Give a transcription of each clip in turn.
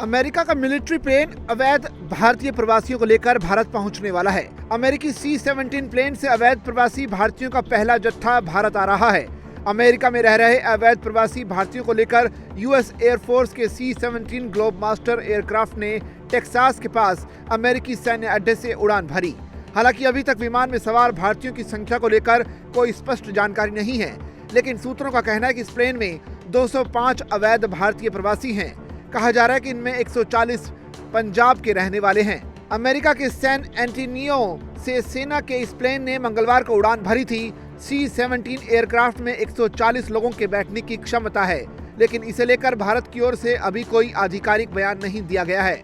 America का military plane अवैध भारतीय प्रवासियों को लेकर भारत पहुंचने वाला है। अमेरिकी C-17 प्लेन से अवैध प्रवासी भारतीयों का पहला जत्था भारत आ रहा है। अमेरिका में रह रहे अवैध प्रवासी भारतीयों को लेकर यूएस एयरफोर्स के C-17 ग्लोब मास्टर एयरक्राफ्ट ने टेक्सास के पास अमेरिकी सैन्य अड्डे से उड़ान भरी। हालांकि अभी तक विमान में सवार भारतीयों की संख्या को लेकर कोई स्पष्ट जानकारी नहीं है, लेकिन सूत्रों का कहना है कि इस प्लेन में 205 अवैध भारतीय प्रवासी हैं। कहा जा रहा है कि इनमें 140 पंजाब के रहने वाले हैं। अमेरिका के सैन एंटोनियो से सेना के इस प्लेन ने मंगलवार को उड़ान भरी थी। C-17 एयरक्राफ्ट में 140 लोगों के बैठने की क्षमता है, लेकिन इसे लेकर भारत की ओर से अभी कोई आधिकारिक बयान नहीं दिया गया है।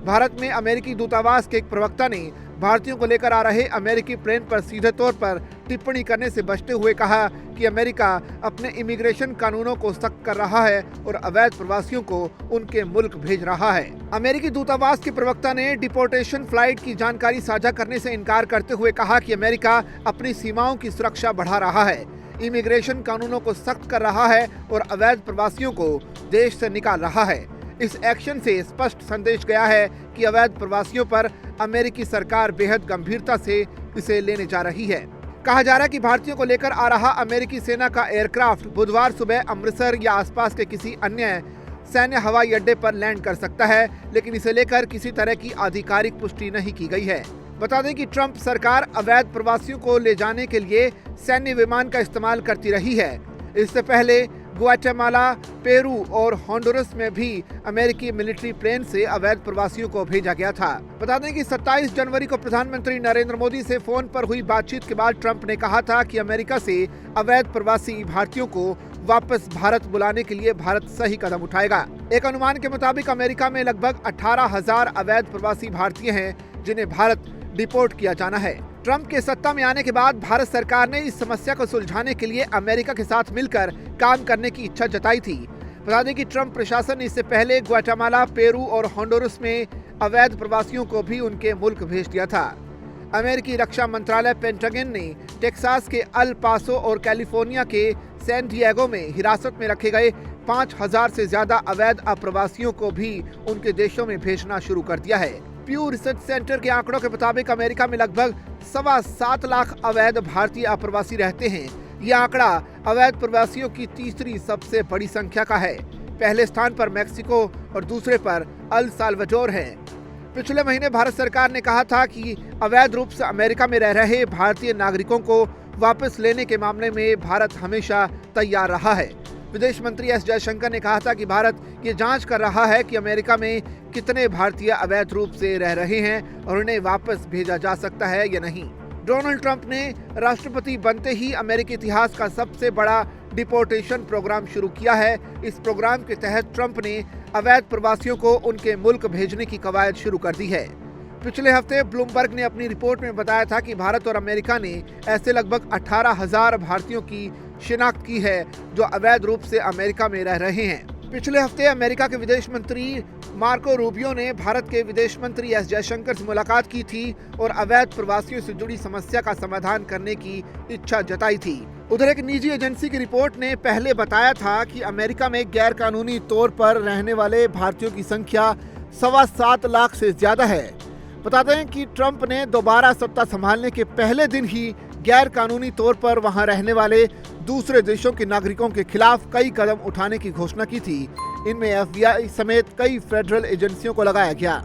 भारत में अमेरिकी दूतावास के एक प्रवक्ता ने भारतीयों को लेकर आ रहे अमेरिकी प्लेन पर सीधे तौर पर टिप्पणी करने से बचते हुए कहा कि अमेरिका अपने इमिग्रेशन कानूनों को सख्त कर रहा है और अवैध प्रवासियों को उनके मुल्क भेज रहा है। अमेरिकी दूतावास के प्रवक्ता ने डिपोर्टेशन फ्लाइट की जानकारी साझा करने से इनकार करते हुए कहा कि अमेरिका अपनी सीमाओं की सुरक्षा बढ़ा रहा है, इमिग्रेशन कानूनों को सख्त कर रहा है और अवैध प्रवासियों को देश से निकाल रहा है। इस एक्शन से स्पष्ट संदेश गया है कि अवैध प्रवासियों पर अमेरिकी सरकार बेहद गंभीरता से इसे लेने जा रही है। कहा जा रहा है कि भारतीयों को लेकर आ रहा अमेरिकी सेना का एयरक्राफ्ट बुधवार सुबह अमृतसर या आसपास के किसी अन्य सैन्य हवाई अड्डे पर लैंड कर सकता है, लेकिन इसे लेकर किसी तरह की आधिकारिक पुष्टि नहीं की गई है। बता दें कि ट्रंप सरकार अवैध प्रवासियों को ले जाने के लिए सैन्य विमान का इस्तेमाल करती रही है। इससे पहले ग्वाटेमाला, पेरू और होंडुरस में भी अमेरिकी मिलिट्री प्लेन से अवैध प्रवासियों को भेजा गया था। बता दें कि 27 जनवरी को प्रधानमंत्री नरेंद्र मोदी से फोन पर हुई बातचीत के बाद ट्रंप ने कहा था कि अमेरिका से अवैध प्रवासी भारतीयों को वापस भारत बुलाने के लिए भारत सही कदम उठाएगा। एक अनुमान के मुताबिक अमेरिका में लगभग 18,000 अवैध प्रवासी भारतीय हैं, जिन्हें भारत डिपोर्ट किया जाना है। ट्रंप के सत्ता में आने के बाद भारत सरकार ने इस समस्या को सुलझाने के लिए अमेरिका के साथ मिलकर काम करने की इच्छा जताई थी। बता दें कि ट्रंप प्रशासन ने इससे पहले ग्वाटेमाला, पेरू और होंडुरस में अवैध प्रवासियों को भी उनके मुल्क भेज दिया था। अमेरिकी रक्षा मंत्रालय पेंटागन ने टेक्सास के अल पासो और कैलिफोर्निया के सैन डिएगो में हिरासत में रखे गए 5,000 से ज्यादा अवैध अप्रवासियों को भी उनके देशों में भेजना शुरू कर दिया है। प्यू रिसर्च सेंटर के आंकड़ों के मुताबिक अमेरिका में लगभग 7.25 लाख अवैध भारतीय अप्रवासी रहते हैं। यह आंकड़ा अवैध प्रवासियों की तीसरी सबसे बड़ी संख्या का है। पहले स्थान पर मैक्सिको और दूसरे पर अल साल्वाडोर है। पिछले महीने भारत सरकार ने कहा था कि अवैध रूप से अमेरिका में रह रहे भारतीय नागरिकों को वापस लेने के मामले में भारत हमेशा तैयार रहा है। विदेश मंत्री एस जयशंकर ने कहा था कि भारत ये जांच कर रहा है कि अमेरिका में कितने भारतीय अवैध रूप से रह रहे हैं और उन्हें वापस भेजा जा सकता है या नहीं। डोनाल्ड ट्रंप ने राष्ट्रपति बनते ही अमेरिकी इतिहास का सबसे बड़ा डिपोर्टेशन प्रोग्राम शुरू किया है। इस प्रोग्राम के तहत ट्रंप ने अवैध प्रवासियों को उनके मुल्क भेजने की कवायद शुरू कर दी है। पिछले हफ्ते ब्लूमबर्ग ने अपनी रिपोर्ट में बताया था कि भारत और अमेरिका ने ऐसे लगभग 18,000 भारतीयों की शिनाख्त की है जो अवैध रूप से अमेरिका में रह रहे हैं। पिछले हफ्ते अमेरिका के विदेश मंत्री मार्को रूबियो ने भारत के विदेश मंत्री एस जयशंकर से मुलाकात की थी और अवैध प्रवासियों से जुड़ी समस्या का समाधान करने की इच्छा जताई थी। उधर एक निजी एजेंसी की रिपोर्ट ने पहले बताया था कि अमेरिका में गैर कानूनी तौर पर रहने वाले भारतीयों की संख्या 7.25 लाख से ज्यादा है। बता दें कि ट्रंप ने दोबारा सत्ता संभालने के पहले दिन ही गैर कानूनी तौर पर वहां रहने वाले दूसरे देशों के नागरिकों के खिलाफ कई कदम उठाने की घोषणा की थी। इनमें FBI समेत कई फेडरल एजेंसियों को लगाया गया।